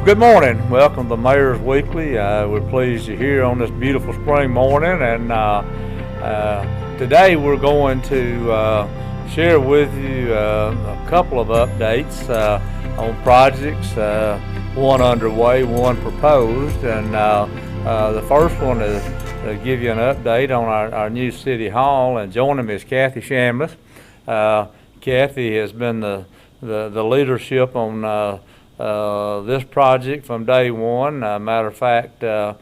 Good morning. Welcome to Mayor's Weekly. We're pleased you're here on this beautiful spring morning, and today we're going to share with you a couple of updates on projects, one underway, one proposed, and the first one is to give you an update on our new City Hall, and joining me is Kathy Shambliss. Kathy has been the leadership on this project from day one. Matter of fact, the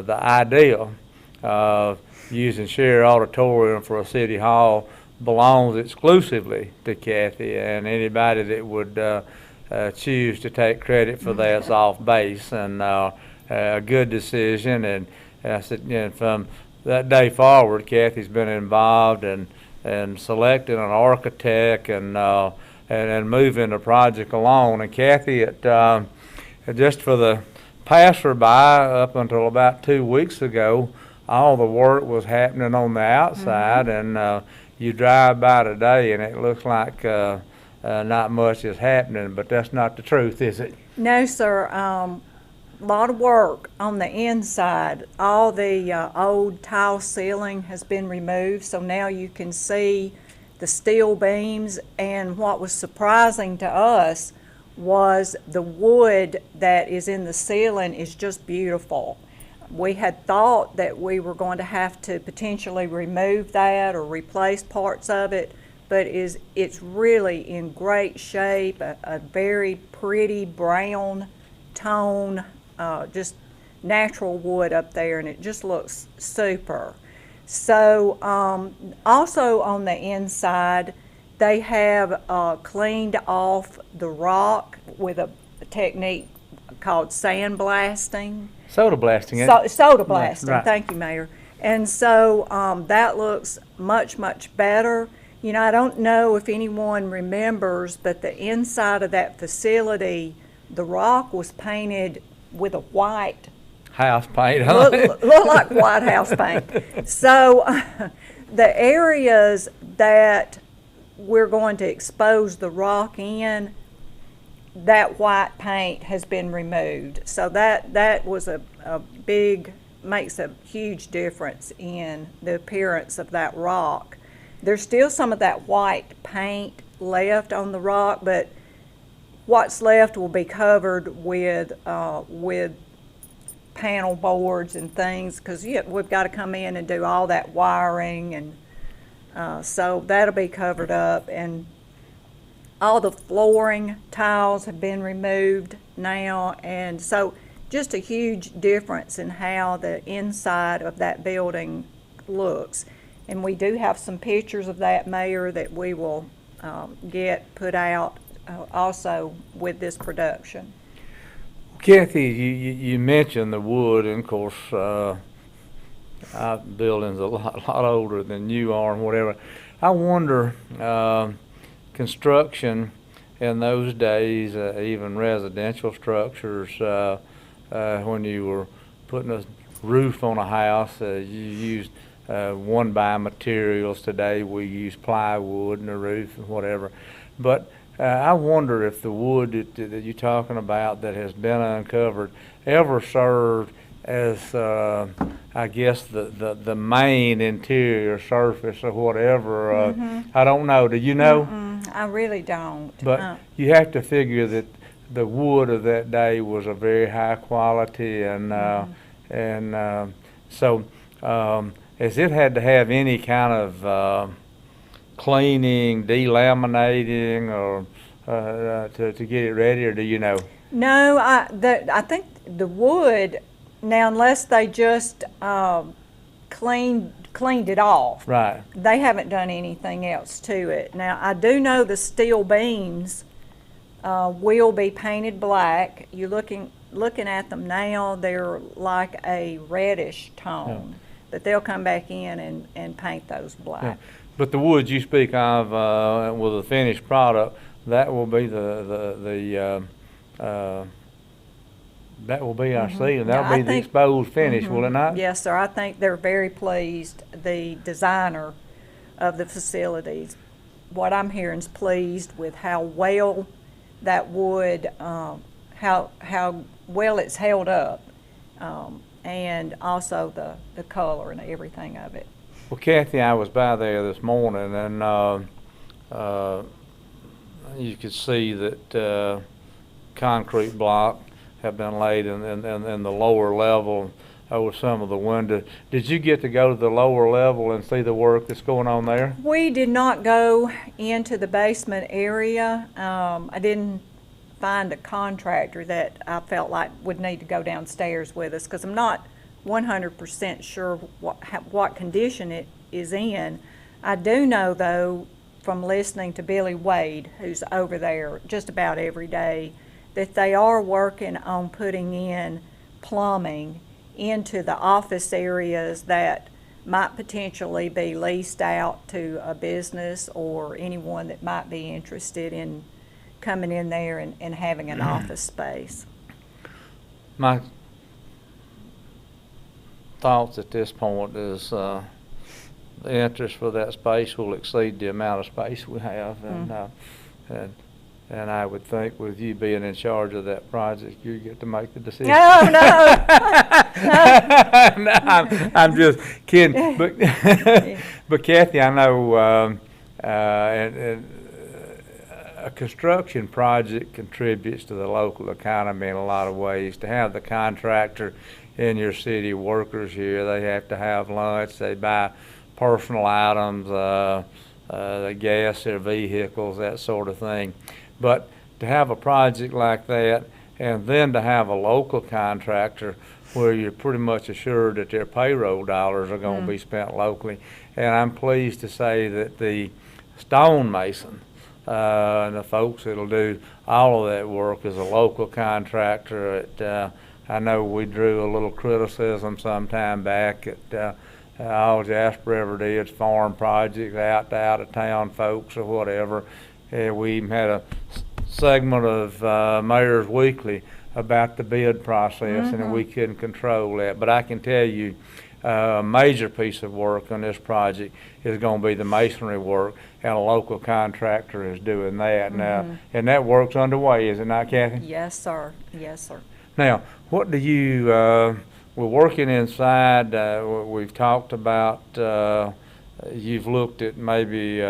idea of using shared auditorium for a city hall belongs exclusively to Kathy, and anybody that would choose to take credit for that's off base, and a good decision. And I said, from that day forward, Kathy's been involved and selecting an architect and moving the project along. And Kathy, just for the passerby, up until about 2 weeks ago, all the work was happening on the outside, and you drive by today and it looks like not much is happening, but that's not the truth, is it? No, sir. A lot of work on the inside. All the old tile ceiling has been removed, so now you can see the steel beams, and what was surprising to us was the wood that is in the ceiling is just beautiful. We had thought that we were going to have to potentially remove that or replace parts of it, but it's really in great shape, a very pretty brown tone, just natural wood up there, and it just looks super. So also on the inside, they have cleaned off the rock with a technique called sandblasting. Soda blasting, Soda blasting, right. Thank you, Mayor. And so that looks much, much better. You know, I don't know if anyone remembers, but the inside of that facility, the rock was painted with a white house paint. Look like white house paint. So the areas that we're going to expose the rock in, that white paint has been removed. So that was a big, makes a huge difference in the appearance of that rock. There's still some of that white paint left on the rock, but what's left will be covered with panel boards and things, because we've got to come in and do all that wiring, and so that'll be covered up. And all the flooring tiles have been removed now, and so just a huge difference in how the inside of that building looks. And we do have some pictures of that, Mayor, that we will get put out also with this production. Kathy, you mentioned the wood, and of course, our building's a lot older than you are and whatever. I wonder, construction in those days, even residential structures, when you were putting a roof on a house, you used one by materials. Today we use plywood in the roof and whatever. But I wonder if the wood that you're talking about that has been uncovered ever served as, I guess, the main interior surface or whatever. I don't know. Do you know? I really don't. But you have to figure that the wood of that day was a very high quality, and so has it had to have any kind of cleaning, delaminating, or to get it ready, or do you know? No, I think the wood, now unless they just cleaned it off, Right. they haven't done anything else to it. Now I do know the steel beams will be painted black. You're looking at them now, they're like a reddish tone, but they'll come back in and paint those black. Yeah. But the wood you speak of with the finished product, that will be that will be our ceiling. That'll be the exposed finish, will it not? Yes, sir. I think they're very pleased. The designer of the facilities, what I'm hearing, is pleased with how well that wood how well it's held up, and also the color and everything of it. Well, Kathy, I was by there this morning, and you could see that concrete block have been laid in the lower level over some of the windows. Did you get to go to the lower level and see the work that's going on there? We did not go into the basement area. I didn't find a contractor that I felt like would need to go downstairs with us, because I'm not 100% sure what condition it is in. I do know, though, from listening to Billy Wade, who's over there just about every day, that they are working on putting in plumbing into the office areas that might potentially be leased out to a business or anyone that might be interested in coming in there and having an office space. My thoughts at this point is the interest for that space will exceed the amount of space we have, and I would think with you being in charge of that project, you get to make the decision. No, no. No, I'm just kidding. But Kathy, I know a construction project contributes to the local economy in a lot of ways. To have the contractor in your city, workers here, they have to have lunch, they buy personal items, they gas their vehicles, that sort of thing. But to have a project like that, and then to have a local contractor where you're pretty much assured that their payroll dollars are going to be spent locally. And I'm pleased to say that the stonemason and the folks that'll do all of that work is a local contractor. I know we drew a little criticism some time back at all Jasper ever did, farm projects out to out-of-town folks or whatever. We even had a segment of Mayor's Weekly about the bid process, and we couldn't control that. But I can tell you, a major piece of work on this project is going to be the masonry work, and a local contractor is doing that now. And that work's underway, is it not, Kathy? Yes, sir. Yes, sir. Now, what do you, we're working inside, we've talked about, you've looked at maybe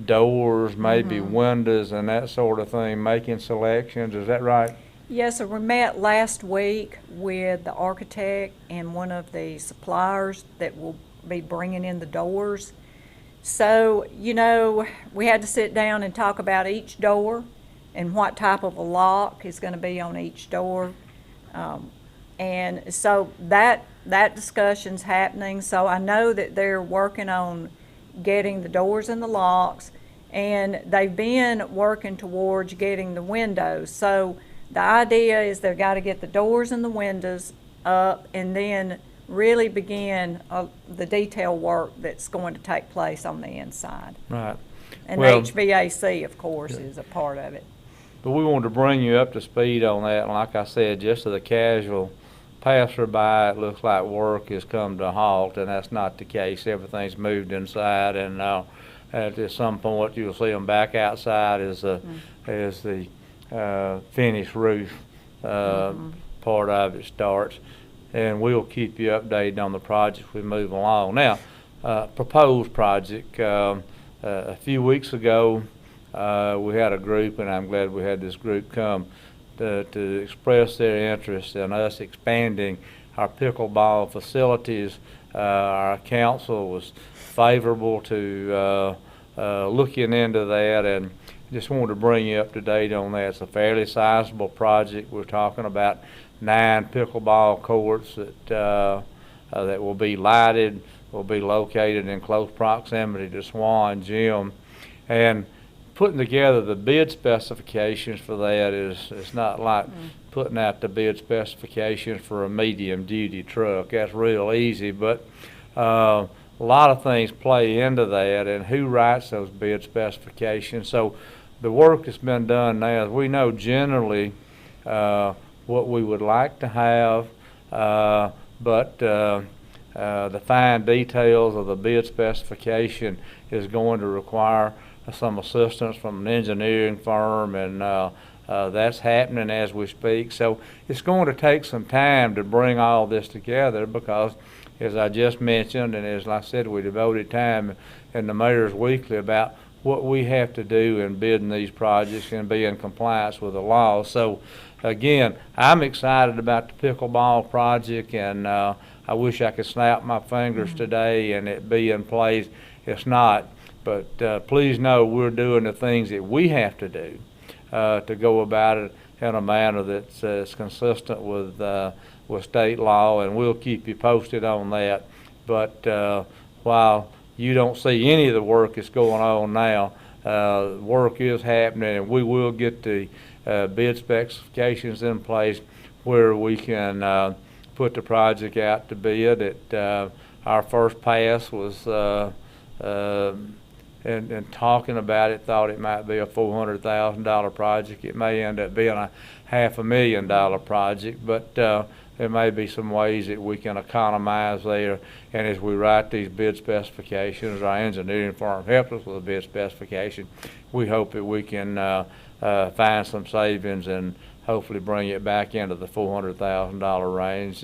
doors, maybe windows and that sort of thing, making selections, is that right? Yes, sir. We met last week with the architect and one of the suppliers that will be bringing in the doors. So, you know, we had to sit down and talk about each door and what type of a lock is going to be on each door. And so that discussion's happening. So I know that they're working on getting the doors and the locks, and they've been working towards getting the windows. So the idea is they've got to get the doors and the windows up and then really begin the detail work that's going to take place on the inside. Right. And well, HVAC, of course, is a part of it. But we wanted to bring you up to speed on that, and like I said, just to the casual passerby, it looks like work has come to a halt, and that's not the case. Everything's moved inside, and at some point you'll see them back outside as the finished roof part of it starts. And we'll keep you updated on the project we move along. Now, proposed project, a few weeks ago we had a group, and I'm glad we had this group come to express their interest in us expanding our pickleball facilities. Our council was favorable to looking into that, and just wanted to bring you up to date on that. It's a fairly sizable project. We're talking about 9 pickleball courts that will be lighted, will be located in close proximity to Swan Gym, and putting together the bid specifications for that is not like putting out the bid specifications for a medium duty truck. That's real easy, but a lot of things play into that, and who writes those bid specifications. So the work that's been done now is we know generally what we would like to have, but the fine details of the bid specification is going to require some assistance from an engineering firm and That's happening as we speak. So it's going to take some time to bring all this together because, as I just mentioned, and as I said, we devoted time in the Mayor's Weekly about what we have to do in bidding these projects and be in compliance with the law. So again, I'm excited about the pickleball project, and I wish I could snap my fingers today and it be in place. It's not, but please know we're doing the things that we have to do to go about it in a manner that's consistent with state law, and we'll keep you posted on that. But while you don't see any of the work that's going on now, work is happening, and we will get the bid specifications in place where we can put the project out to bid. Our first pass was and talking about it, thought it might be a $400,000 project. It may end up being a $500,000 project, but there may be some ways that we can economize there. And as we write these bid specifications, our engineering firm helps us with the bid specification. We hope that we can find some savings and hopefully bring it back into the $400,000 range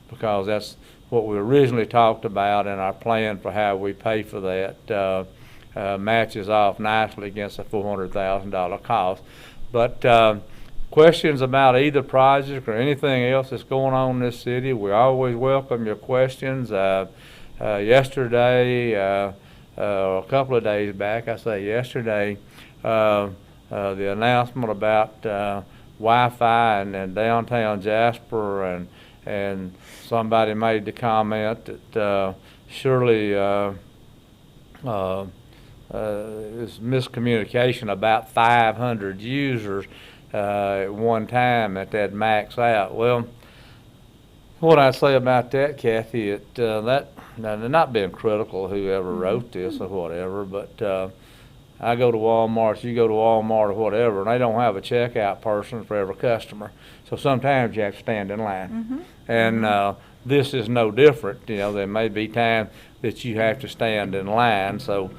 because that's what we originally talked about, and our plan for how we pay for that matches off nicely against a $400,000 cost. But questions about either project or anything else that's going on in this city, we always welcome your questions. Yesterday, a couple of days back, I say yesterday, the announcement about Wi-Fi in downtown Jasper, and somebody made the comment that surely it's miscommunication about 500 users at one time that max out. Well, what I say about that, Kathy, that now they're not being critical of whoever wrote this or whatever, but I go to Walmart, you go to Walmart or whatever, and they don't have a checkout person for every customer. So sometimes you have to stand in line. And this is no different. You know, there may be times that you have to stand in line, so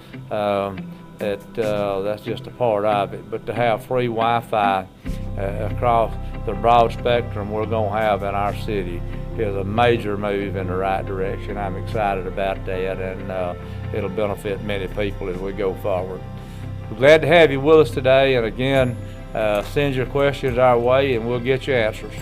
that's just a part of it. But to have free Wi-Fi across the broad spectrum we're going to have in our city is a major move in the right direction. I'm excited about that, and it'll benefit many people as we go forward. We're glad to have you with us today, and again, send your questions our way and we'll get you answers.